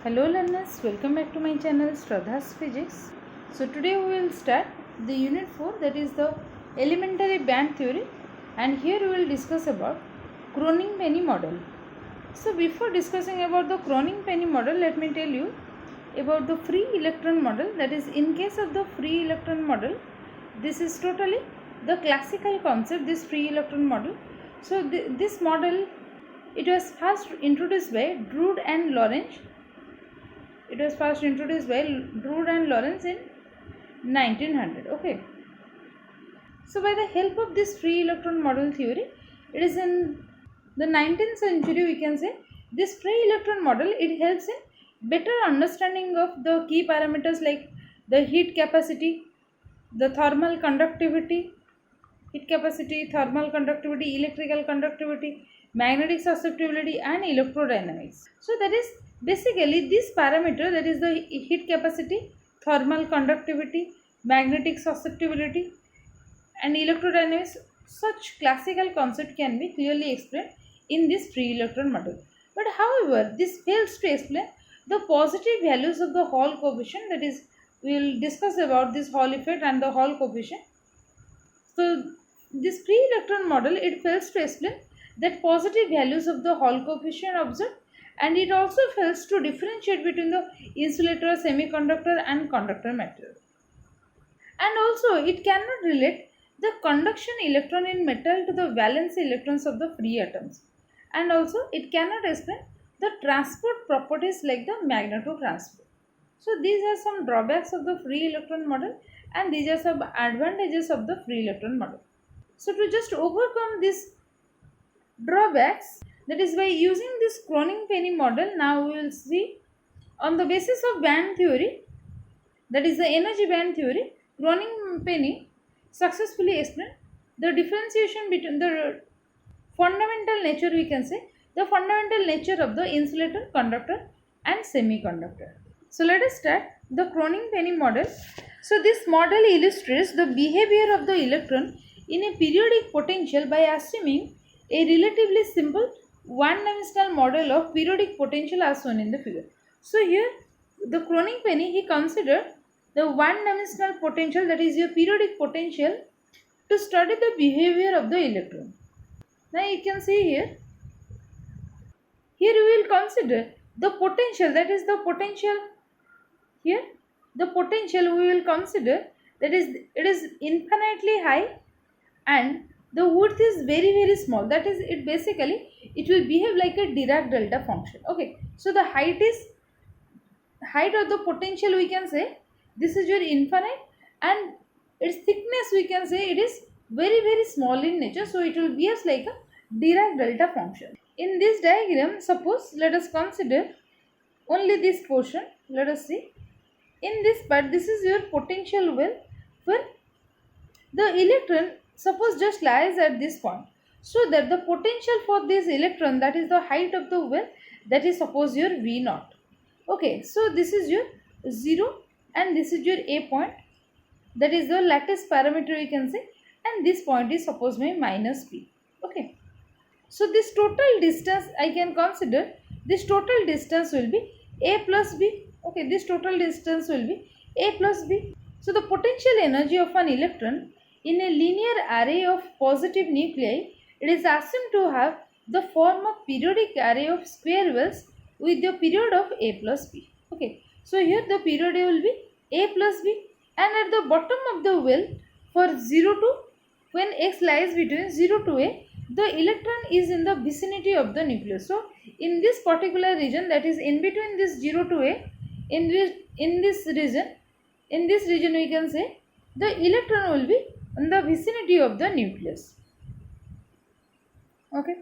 Hello learners, welcome back to my channel Shraddha's Physics. So today we will start the unit 4, that is the elementary band theory, and here we will discuss about Croning-Penny model. So before discussing about the Croning-Penny model, let me tell you about the free electron model. That is, in case of the free electron model, this is totally the classical concept, this free electron model. So this model, it was first introduced by Drude and Lorentz. It was first introduced by Drude and Lorentz in 1900. Okay. So by the help of this free electron model theory, it is in the 19th century we can say this free electron model, it helps in better understanding of the key parameters like the heat capacity, the thermal conductivity, electrical conductivity, magnetic susceptibility and electrodynamics. So that is basically this parameter, that is the heat capacity, thermal conductivity, magnetic susceptibility and electrodynamics. Such classical concept can be clearly explained in this free electron model. But however, this fails to explain the positive values of the Hall coefficient. That is, we will discuss about this Hall effect and the Hall coefficient. So this free electron model, it fails to explain that positive values of the Hall coefficient observed, and it also fails to differentiate between the insulator, semiconductor and conductor material. And also it cannot relate the conduction electron in metal to the valence electrons of the free atoms. And also it cannot explain the transport properties like the magnetotransport. So these are some drawbacks of the free electron model, and these are some advantages of the free electron model. So to just overcome these drawbacks, that is by using this Croning-Penny model, now we will see on the basis of band theory, that is the energy band theory, Croning-Penny successfully explained the differentiation between the fundamental nature, we can say the fundamental nature of the insulator, conductor and semiconductor. So let us start the Croning-Penny model. So this model illustrates the behavior of the electron in a periodic potential by assuming a relatively simple one-dimensional model of periodic potential as shown in the figure. So here the Croning-Penny, he considered the one-dimensional potential, that is your periodic potential, to study the behavior of the electron. Now you can see here we will consider the potential, that is the potential here, the potential we will consider, that is it is infinitely high and the width is very small. That is, it basically it will behave like a Dirac delta function. Okay, so the height of the potential, we can say this is your infinite, and its thickness, we can say it is very small in nature, so it will behave like a Dirac delta function. In this diagram, suppose let us consider only this portion. Let us see. In this part, this is your potential well where the electron suppose just lies at this point. So that the potential for this electron, that is the height of the well, that is suppose your V naught. Okay, so this is your 0 and this is your A point, that is the lattice parameter, you can say, and this point is suppose my minus P. Okay, so this total distance I can consider, this total distance will be A plus B. Okay, this total distance will be A plus B. So the potential energy of an electron in a linear array of positive nuclei, it is assumed to have the form of periodic array of square wells with the period of A plus B. Okay, so here the period will be A plus B, and at the bottom of the well for 0 to, when x lies between 0 to A, the electron is in the vicinity of the nucleus. So in this particular region, that is in between this 0 to A, in this region we can say the electron will be in the vicinity of the nucleus. Okay,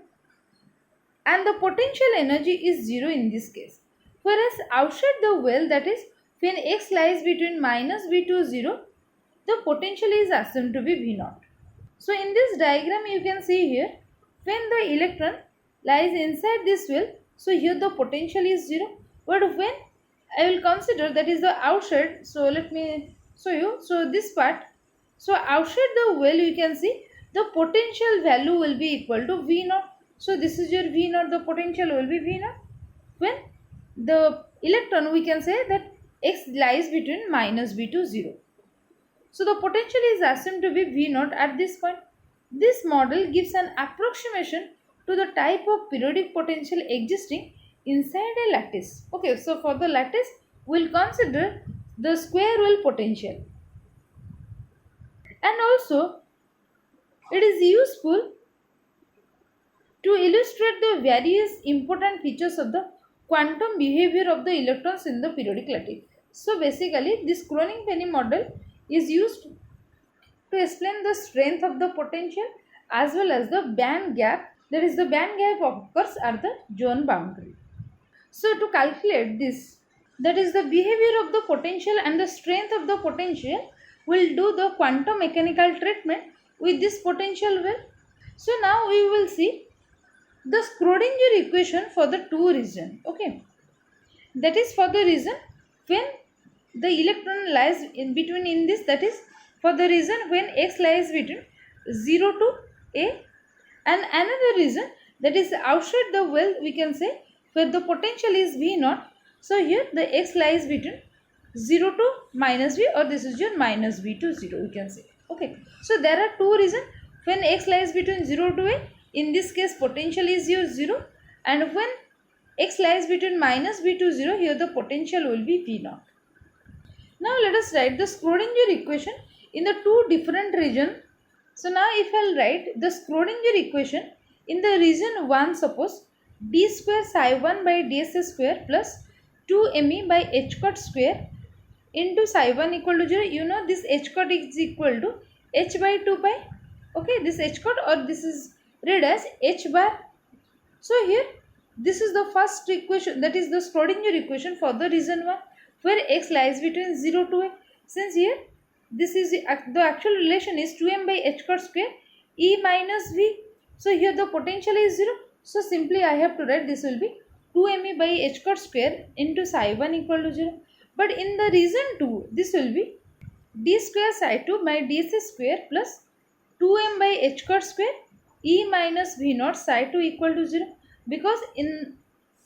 and the potential energy is 0 in this case. Whereas outside the well, that is when x lies between minus V to 0, the potential is assumed to be V naught. So in this diagram you can see here, when the electron lies inside this well, so here the potential is 0, but when I will consider that is the outside, so let me show you. So this part, so outside the well you can see the potential value will be equal to V naught. So this is your V naught, the potential will be V naught. When the electron, we can say that x lies between minus b to 0. So the potential is assumed to be V naught at this point. This model gives an approximation to the type of periodic potential existing inside a lattice. Okay, so for the lattice, we'll consider the square well potential. And also, it is useful to illustrate the various important features of the quantum behavior of the electrons in the periodic lattice. So basically, this Kronig-Penney model is used to explain the strength of the potential as well as the band gap, that is the band gap occurs at the zone boundary. So to calculate this, that is the behavior of the potential and the strength of the potential, will do the quantum mechanical treatment with this potential well. So now we will see the Schrodinger equation for the two region. Okay, that is for the region when the electron lies in between in this, that is for the region when x lies between 0 to a, and another region that is outside the well, we can say where the potential is V naught. So here the x lies between 0 to minus v, or this is your minus v to 0, we can say. Okay, so there are two regions when x lies between 0 to a, in this case potential is your 0, and when x lies between minus v to 0, here the potential will be v naught. Now let us write the Schrodinger equation in the two different regions. So now if I will write the Schrodinger equation in the region 1, suppose d square psi 1 by ds square plus 2me by h cut square into psi 1 equal to 0. You know this h cut is equal to h by 2 pi. Okay, this h cut, or this is read as h bar. So here this is the first equation, that is the Schrodinger equation for the region 1 where x lies between 0 to a. Since here this is the actual relation is 2m by h cut square E minus v. So here the potential is 0. So simply I have to write this will be 2me by h cut square into psi 1 equal to 0. But in the region 2, this will be d square psi 2 by ds square plus 2m by h cut square E minus v naught psi 2 equal to 0. Because in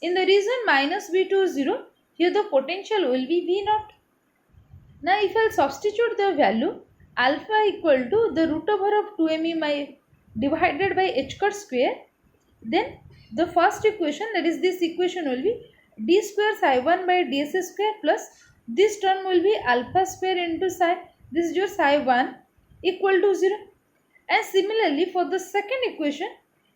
the region minus v to 0, here the potential will be v naught. Now if I substitute the value alpha equal to the root over of 2me divided by h cut square, then the first equation, that is this equation, will be d square psi 1 by ds square plus this term will be alpha square into psi, this is your psi 1 equal to 0. And similarly for the second equation,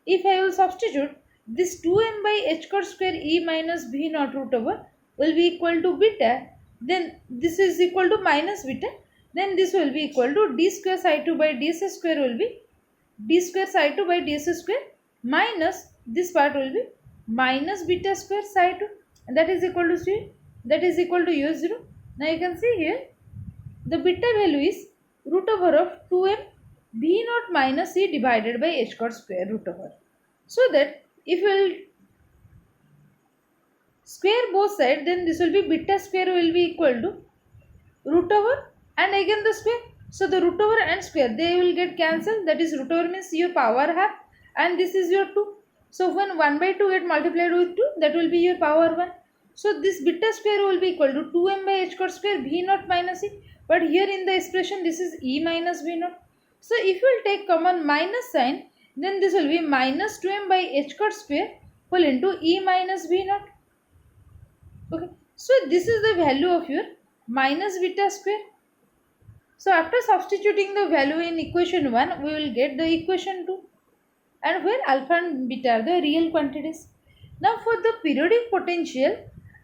if I will substitute this 2m by h cut square E minus v naught root over will be equal to beta, then this is equal to minus beta, then this will be equal to d square psi 2 by ds square will be d square psi 2 by ds square minus this part will be minus beta square psi 2, and that is equal to 0, that is equal to u 0. Now you can see here the beta value is root over of 2m v naught minus e divided by h cut square root over. So that if we will square both sides, then this will be beta square will be equal to root over and again the square. So the root over and square, they will get cancelled, that is root over means your power half and this is your 2. So when 1 by 2 get multiplied with 2, that will be your power 1. So this beta square will be equal to 2m by h cut square v naught minus e, but here in the expression this is e minus v naught. So if you will take common minus sign, then this will be minus 2m by h cut square whole into e minus v naught. Okay, so this is the value of your minus beta square. So after substituting the value in equation 1, we will get the equation 2, and where alpha and beta are the real quantities. Now for the periodic potential,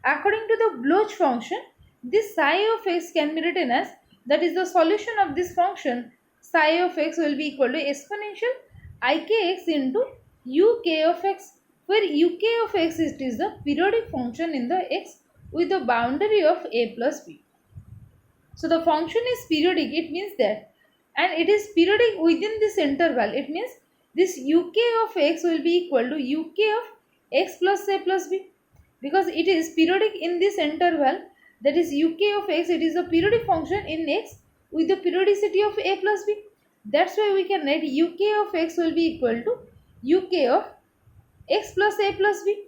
according to the Bloch function, this psi of x can be written as, that is the solution of this function psi of x will be equal to exponential ikx into uk of x, where uk of x is the periodic function in the x with the boundary of a plus b. So the function is periodic, it means that, and it is periodic within this interval, it means this uk of x will be equal to uk of x plus a plus b, because it is periodic in this interval, that is uk of x, it is a periodic function in x with the periodicity of a plus b. That's why we can write uk of x will be equal to uk of x plus a plus b.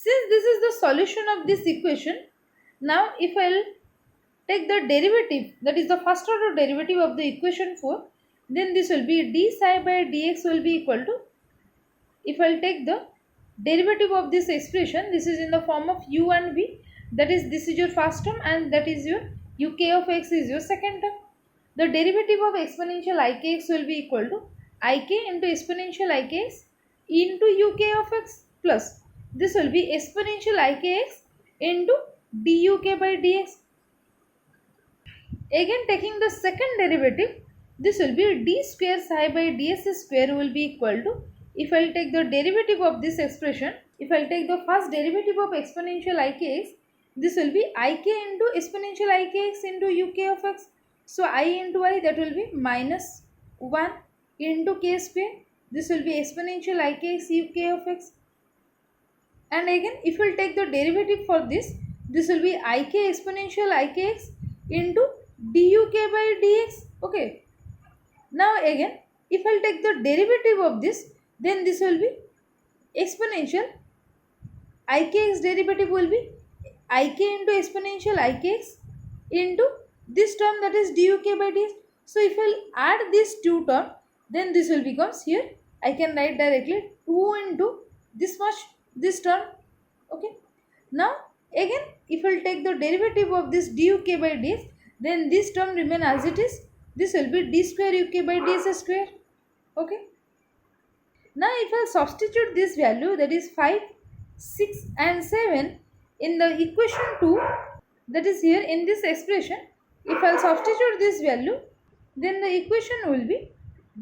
Since this is the solution of this equation, now if I'll take the derivative, that is the first order derivative of the equation 4, then this will be d psi by dx will be equal to, if I'll take the derivative of this expression, this is in the form of u and v, that is this is your first term and that is your uk of x is your second term. The derivative of exponential ikx will be equal to ik into exponential ikx into uk of x plus this will be exponential ikx into duk by dx. Again taking the second derivative, this will be d square psi by ds square will be equal to, if I will take the derivative of this expression, if I will take the first derivative of exponential ikx, this will be ik into exponential ikx into uk of x. So I into I, that will be minus 1 into k square. This will be exponential ikx uk of x. And again if we will take the derivative for this will be ik exponential ikx into duk by dx. Okay. Now again if I will take the derivative of this, then this will be exponential ikx derivative will be ik into exponential ikx into this term, that is duk by dx. So if I will add these two terms, then this will becomes here, I can write directly 2 into this much, this term. Okay. Now again if I will take the derivative of this duk by dx, then this term remain as it is. This will be d square uk by ds square. Okay. Now if I substitute this value, that is 5, 6 and 7 in the equation 2, that is here in this expression, if I substitute this value, then the equation will be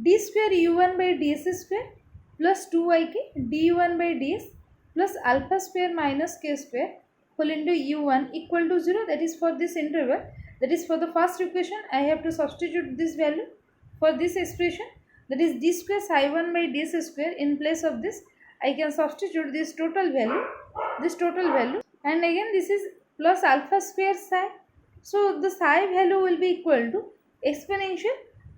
d square u1 by ds square plus 2ik du1 by ds plus alpha square minus k square whole into u1 equal to 0. That is for this interval, that is for the first equation I have to substitute this value for this expression, that is d square psi 1 by ds square. In place of this I can substitute this total value, and again this is plus alpha square psi. So the psi value will be equal to exponential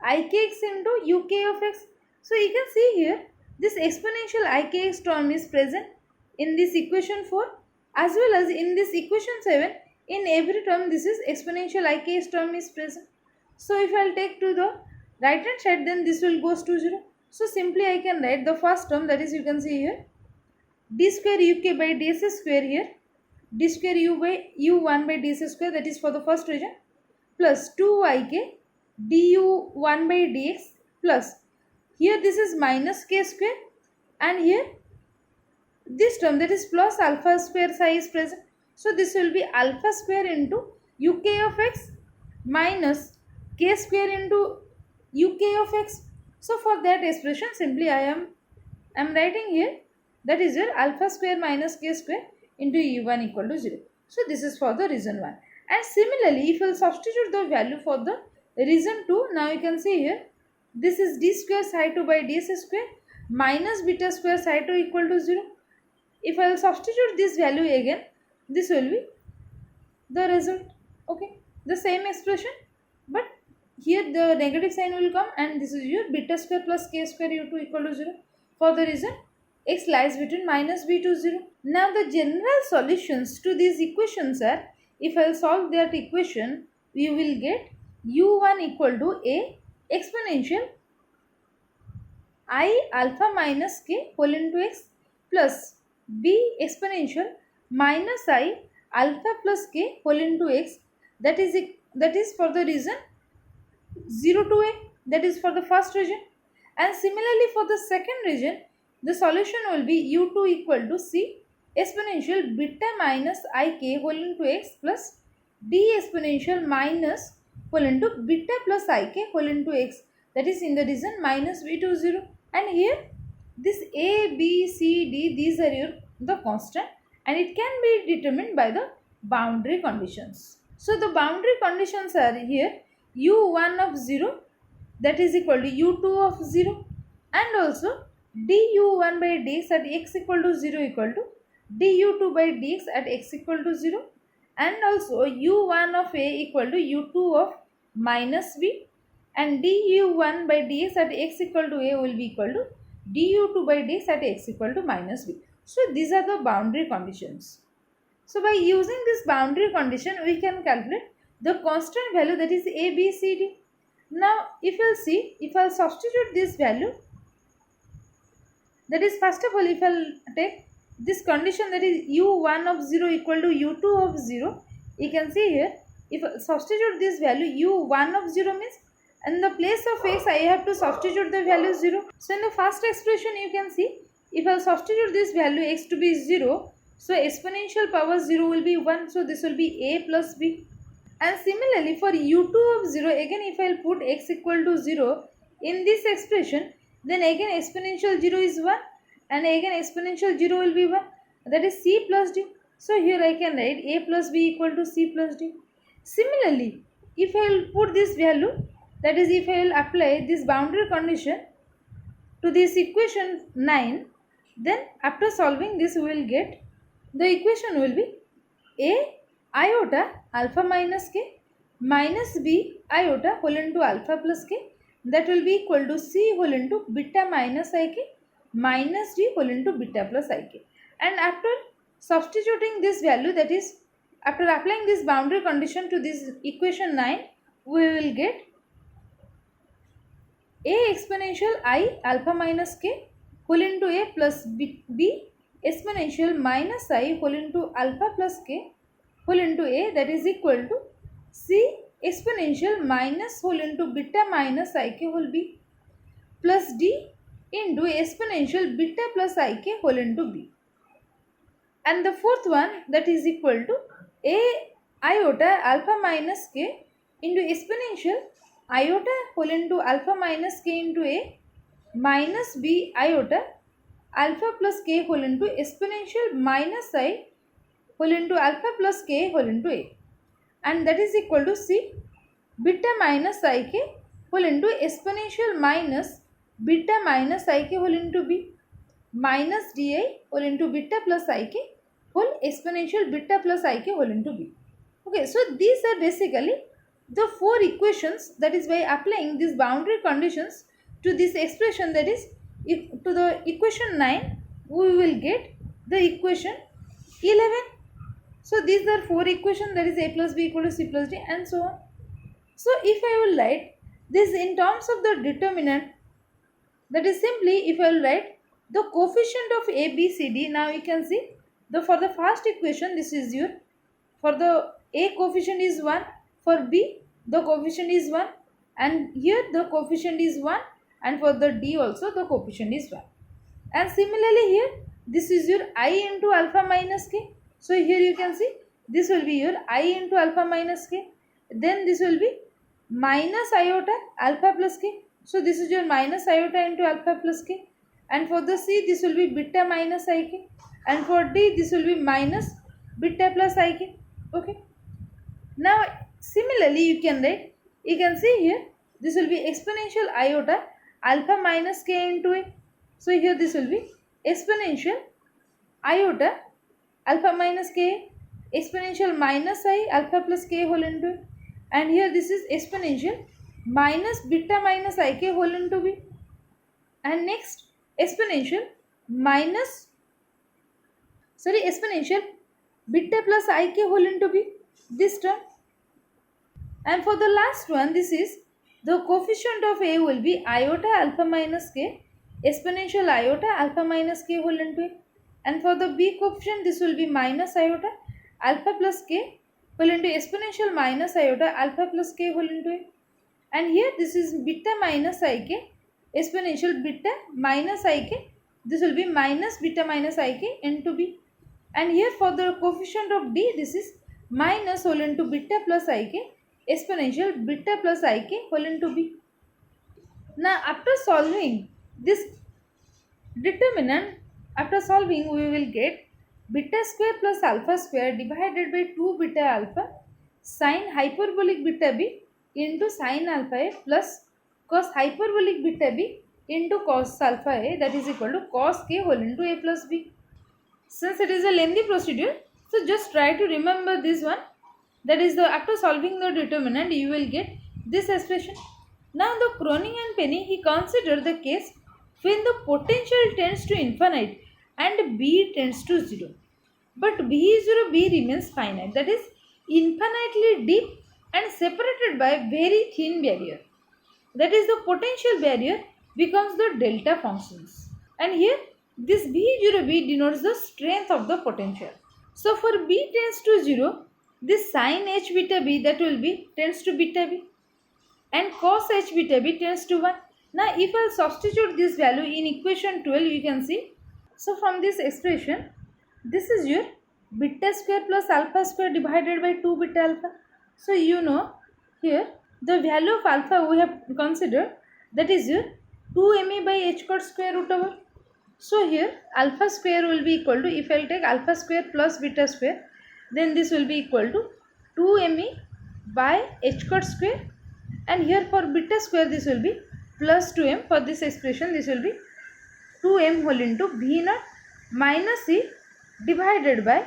ikx into uk of x. So you can see here this exponential ikx term is present in this equation 4 as well as in this equation 7. In every term this is exponential ikx term is present. So if I will take to the right hand side, then this will goes to 0. So simply I can write the first term, that is you can see here d square uk by ds square, here d square u1 by ds square, that is for the first region, plus 2ik du1 by dx plus here this is minus k square, and here this term, that is plus alpha square psi is present. So this will be alpha square into uk of x minus k square into uk of x. So for that expression simply I am writing here, that is your alpha square minus k square into u1 equal to 0. So this is for the reason 1. And similarly if you will substitute the value for the reason 2, now you can see here this is d square psi 2 by ds square minus beta square psi 2 equal to 0. If I will substitute this value again, this will be the result. Okay, the same expression, but here the negative sign will come, and this is your beta square plus k square u2 equal to 0. For the reason x lies between minus b to 0. Now the general solutions to these equations are, if I will solve that equation, we will get u1 equal to a exponential I alpha minus k whole into x plus b exponential minus I alpha plus k whole into x, that is for the region 0 to a, that is for the first region. And similarly for the second region, the solution will be u2 equal to c exponential beta minus ik whole into x plus d exponential minus whole into beta plus ik whole into x, that is in the region minus b to 0. And here this a, b, c, d, these are your the constant, and it can be determined by the boundary conditions. So the boundary conditions are here u1 of 0, that is equal to u2 of 0, and also du1 by dx at x equal to 0 equal to du2 by dx at x equal to 0, and also u1 of a equal to u2 of minus b, and du1 by dx at x equal to a will be equal to du2 by dx at x equal to minus b. So these are the boundary conditions. So by using this boundary condition, we can calculate the constant value, that is A, B, C, D. Now if you will see, if I will substitute this value, that is, first of all, if I will take this condition, that is u1 of 0 equal to u2 of 0, you can see here, if I substitute this value u1 of 0 means in the place of x I have to substitute the value 0. So in the first expression you can see, if I substitute this value x to be 0, so exponential power 0 will be 1, so this will be a plus b. And similarly for u2 of 0, again if I will put x equal to 0 in this expression, then again exponential 0 is 1 and again exponential 0 will be 1, that is c plus d. So here I can write a plus b equal to c plus d. Similarly, if I will put this value, that is if I will apply this boundary condition to this equation 9, then after solving this we will get the equation will be a iota alpha minus k minus b iota whole into alpha plus k, that will be equal to c whole into beta minus ik minus d whole into beta plus ik. And after substituting this value, that is after applying this boundary condition to this equation 9, we will get a exponential I alpha minus k whole into a plus b exponential minus I whole into alpha plus k whole into a, that is equal to c exponential minus whole into beta minus ik whole b plus d into exponential beta plus ik whole into b. And the fourth one, that is equal to a iota alpha minus k into exponential iota whole into alpha minus k into a minus b iota alpha plus k whole into exponential minus I whole into alpha plus k whole into a, and that is equal to c beta minus ik whole into exponential minus beta minus ik whole into b minus di whole into beta plus ik whole exponential beta plus ik whole into b. Okay, so these are basically the four equations, that is by applying these boundary conditions to this expression, that is to the equation 9, we will get the equation 11. So these are four equations, that is a plus b equal to c plus d and so on. So if I will write this in terms of the determinant, that is simply if I will write the coefficient of a, b, c, d. Now you can see for the first equation, this is your, for the a coefficient is 1, for b the coefficient is 1, and here the coefficient is 1, and for the d also the coefficient is 1. And similarly here this is your I into alpha minus k. So here you can see this will be your I into alpha minus k, then this will be minus iota alpha plus k. So this is your minus iota into alpha plus k, and for the c this will be beta minus ik, and for d this will be minus beta plus ik. Okay, now similarly you can write, you can see here this will be exponential iota alpha minus k into a. So here this will be exponential iota alpha minus k exponential minus I alpha plus k whole into a, and here this is exponential minus beta minus ik whole into b, and next exponential exponential beta plus ik whole into b, this term. And for the last one, this is the coefficient of a will be iota alpha minus k exponential iota alpha minus k whole into a, and for the b coefficient this will be minus iota alpha plus k whole into exponential minus iota alpha plus k whole into a, and here this is beta minus ik exponential beta minus ik, this will be minus beta minus ik into b, and here for the coefficient of d this is minus whole into beta plus ik exponential beta plus ik whole into b. Now after solving this determinant, after solving we will get beta square plus alpha square divided by 2 beta alpha sin hyperbolic beta b into sin alpha a plus cos hyperbolic beta b into cos alpha a, that is equal to cos k whole into a plus b. Since it is a lengthy procedure, so just try to remember this one, that is the after solving the determinant you will get this expression. Now the Cronin and Penny, he considered the case when the potential tends to infinite and B tends to 0. But B0 B remains finite, that is infinitely deep and separated by very thin barrier. That is the potential barrier becomes the delta functions. And here this B0 B denotes the strength of the potential. So for B tends to 0, this sin H beta B that will be tends to beta B and cos H beta B tends to 1. Now if I substitute this value in equation 12, you can see. So from this expression, this is your beta square plus alpha square divided by 2 beta alpha. So you know here the value of alpha we have considered, that is your 2 me by h cot square root over. So here alpha square will be equal to, if I will take alpha square plus beta square, then this will be equal to 2 me by h cot square, and here for beta square this will be plus 2m. For this expression this will be 2m whole into v naught minus c divided by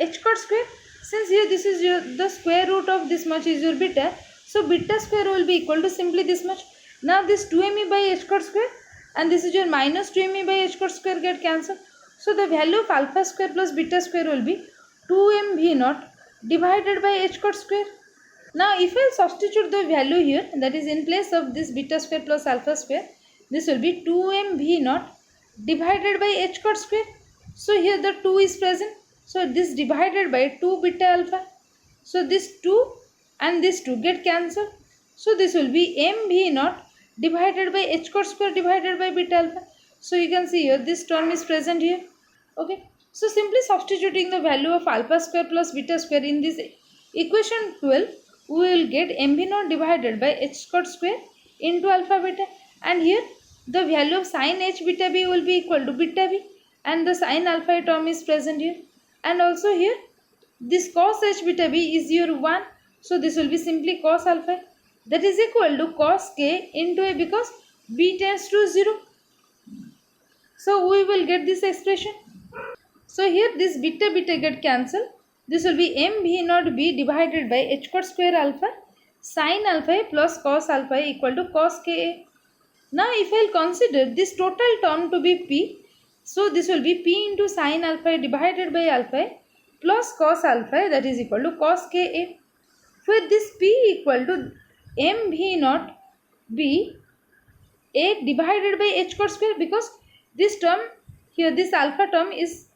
h cot square. Since here this is your the square root of this much is your beta, so beta square will be equal to simply this much. Now this 2me by h cot square and this is your minus 2me by h cot square get cancelled. So the value of alpha square plus beta square will be 2m v naught divided by h cot square. Now if I substitute the value here, that is in place of this beta square plus alpha square, this will be 2m v naught divided by h cot square. So here the 2 is present, so this divided by 2 beta alpha. So this 2 and this 2 get cancelled. So this will be m v naught divided by h cot square divided by beta alpha. So you can see here this term is present here. Okay. So simply substituting the value of alpha square plus beta square in this equation 12, we will get m v naught divided by h cot square into alpha beta, and here the value of sin h beta b will be equal to beta b, and the sin alpha term is present here, and also here this cos h beta b is your 1, so this will be simply cos alpha, that is equal to cos k into a, because b tends to 0. So we will get this expression. So here this beta beta get cancelled. This will be m v naught b divided by h cot square alpha sin alpha plus cos alpha equal to cos ka. Now if I will consider this total term to be p, so this will be p into sin alpha divided by alpha plus cos alpha, that is equal to cos ka, where this p equal to m v naught b a divided by h cot square, because this term here, this alpha term is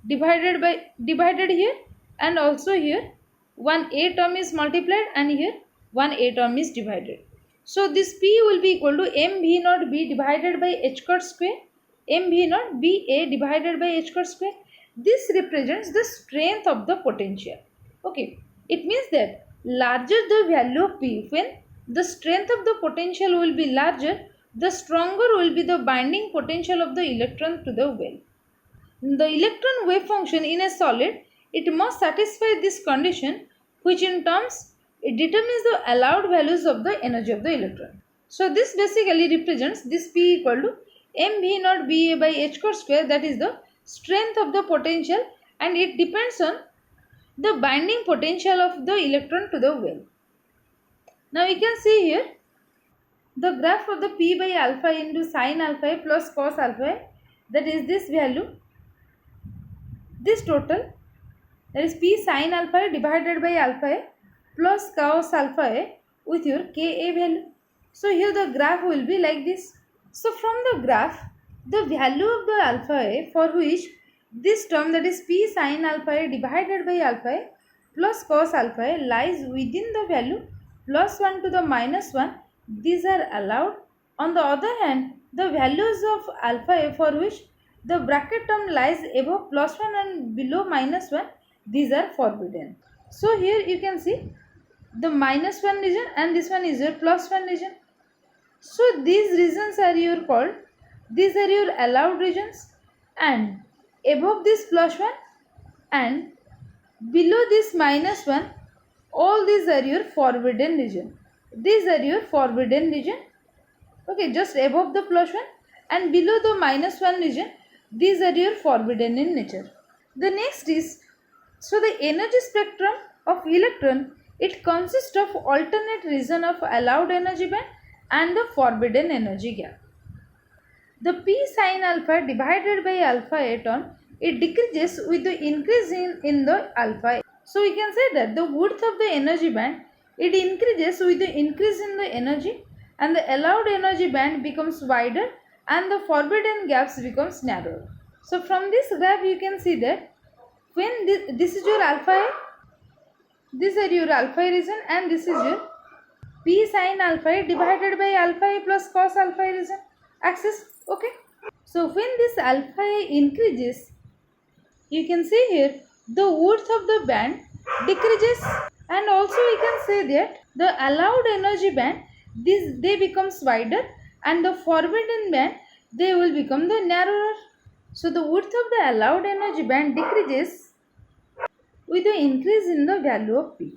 divided here, and also here one a term is multiplied and here one a term is divided. So this p will be equal to m v naught b divided by h cot square, m v naught b a divided by h cot square. This represents the strength of the potential. Okay, it means that larger the value of p, when the strength of the potential will be larger, the stronger will be the binding potential of the electron to the well. The electron wave function in a solid, it must satisfy this condition, which in terms it determines the allowed values of the energy of the electron. So this basically represents this p equal to m v naught b a by h cot square, that is the strength of the potential, and it depends on the binding potential of the electron to the well. Now you can see here the graph of the p by alpha into sin alpha plus cos alpha, that is this value, this total, that is p sin alpha divided by alpha plus cos alpha with your ka value. So here the graph will be like this. So from the graph, the value of the alpha for which this term, that is p sin alpha divided by alpha plus cos alpha, lies within the value plus 1 to the minus 1, these are allowed. On the other hand, the values of alpha for which the bracket term lies above plus 1 and below minus 1, these are forbidden. So here you can see the minus 1 region and this one is your plus 1 region. So these regions are your called, these are your allowed regions, and above this plus 1 and below this minus 1, all these are your forbidden region. These are your forbidden region. Okay, just above the plus 1 and below the minus 1 region, these are your forbidden in nature. The next is, so the energy spectrum of electron, it consists of alternate region of allowed energy band and the forbidden energy gap. the p sin alpha divided by alpha a term, it decreases with the increase in the alpha a. So we can say that the width of the energy band, it increases with the increase in the energy, and the allowed energy band becomes wider and the forbidden gaps becomes narrower. So from this graph you can see that when this is your alpha a, this is your alpha a region, and this is your p sin alpha a divided by alpha a plus cos alpha a region axis. Okay. So when this alpha a increases, you can see here the width of the band decreases, and also we can say that the allowed energy band, they becomes wider, and the forbidden band, they will become the narrower. So the width of the allowed energy band decreases with the increase in the value of p.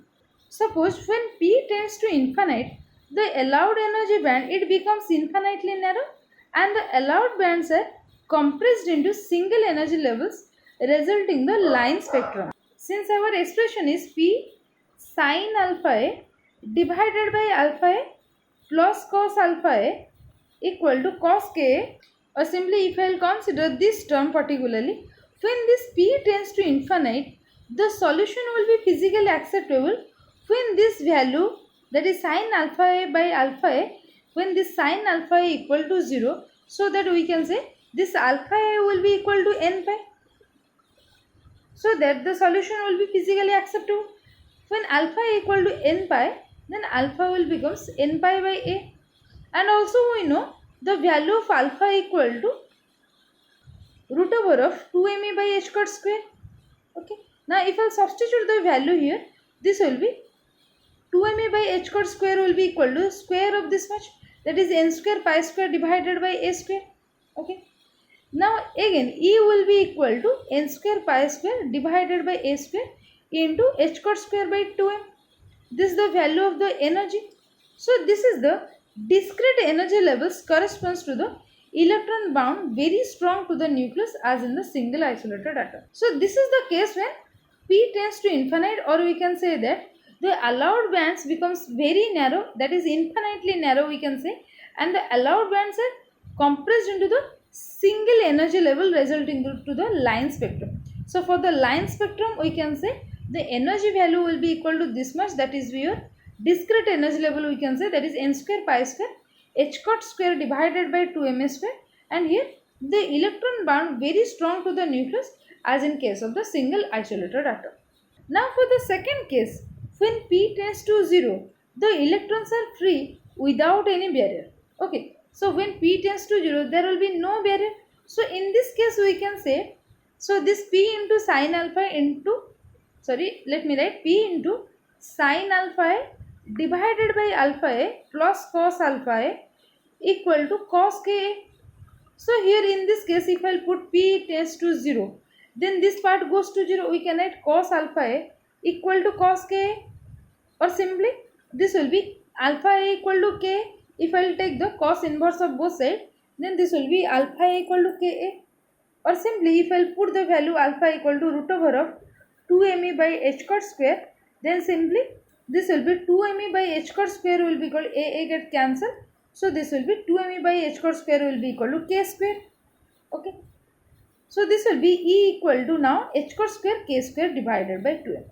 Suppose when p tends to infinite, the allowed energy band, it becomes infinitely narrow, and the allowed bands are compressed into single energy levels, resulting in the line spectrum. Since our expression is p sin alpha a divided by alpha a plus cos alpha a equal to cos ka, or simply if I will consider this term particularly, when this p tends to infinite, the solution will be physically acceptable when this value, that is sin alpha a by alpha a, when this sin alpha a equal to 0, so that we can say this alpha a will be equal to n pi, so that the solution will be physically acceptable. When alpha equal to n pi, then alpha will becomes n pi by a, and also we know the value of alpha equal to root over of 2me by h cut square. Okay. Now if I substitute the value here, this will be 2me by h cut square will be equal to square of this much, that is n square pi square divided by a square. Okay. Now again E will be equal to n square pi square divided by a square into h cut square by 2m. This is the value of the energy. So this is the discrete energy levels corresponds to the electron bound very strong to the nucleus as in the single isolated atom. So this is the case when p tends to infinite, or we can say that the allowed bands becomes very narrow, that is infinitely narrow we can say, and the allowed bands are compressed into the single energy level, resulting to the line spectrum. So for the line spectrum we can say the energy value will be equal to this much, that is your discrete energy level we can say, that is n square pi square h cut square divided by 2m square, and here the electron bound very strong to the nucleus as in case of the single isolated atom. Now for the second case, when p tends to 0, the electrons are free without any barrier. Okay. So when p tends to 0, there will be no barrier. So in this case we can say, so this p into sin alpha into, let me write p into sin alpha a divided by alpha a plus cos alpha a equal to cos ka. So here in this case if I will put p tends to 0, then this part goes to 0, we can write cos alpha a equal to cos ka, or simply this will be alpha a equal to k. If I will take the cos inverse of both sides, then this will be alpha a equal to ka, or simply if I will put the value alpha equal to root over of 2me by h cut square, then simply this will be 2me by h cut square will be equal to a get cancelled. So this will be 2me by h cut square will be equal to k square. Okay. So this will be E equal to now h cut square k square divided by 2m.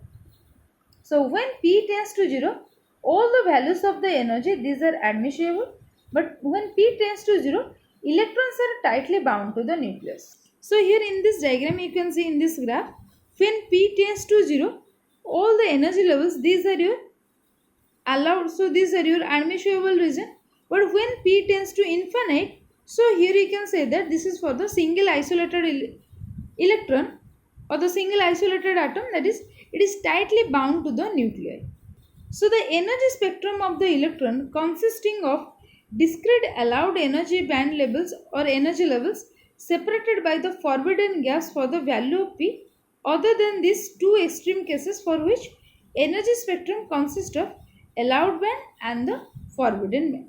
So when p tends to 0, all the values of the energy, these are admissible, but when p tends to 0, electrons are tightly bound to the nucleus. So here in this diagram you can see in this graph, when p tends to 0, all the energy levels, these are your allowed, so these are your admissible region, but when p tends to infinite, so here you can say that this is for the single isolated electron or the single isolated atom, that is it is tightly bound to the nuclei. So the energy spectrum of the electron consisting of discrete allowed energy band levels or energy levels separated by the forbidden gaps for the value of p, other than these two extreme cases for which energy spectrum consists of allowed band and the forbidden band.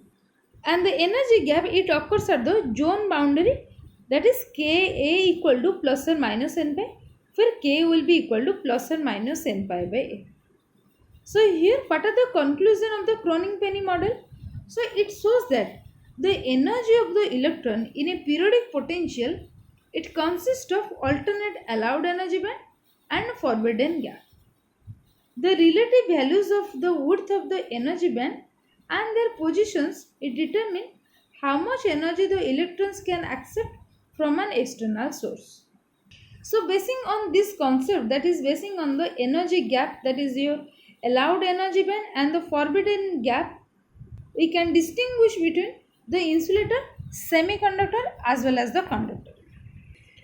And the energy gap, it occurs at the zone boundary, that is Ka equal to plus or minus n pi, where K will be equal to plus or minus n pi by a. So here what are the conclusion of the Cronin-Penney model? So it shows that The energy of the electron in a periodic potential, it consists of alternate allowed energy band and forbidden gap. The relative values of the width of the energy band and their positions it determine how much energy the electrons can accept from an external source. So basing on this concept, that is basing on the energy gap, that is your allowed energy band and the forbidden gap, we can distinguish between the insulator, semiconductor as well as the conductor.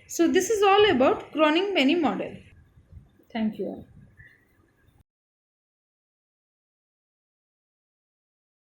So this is all about Cronin-Penney model. Thank you all.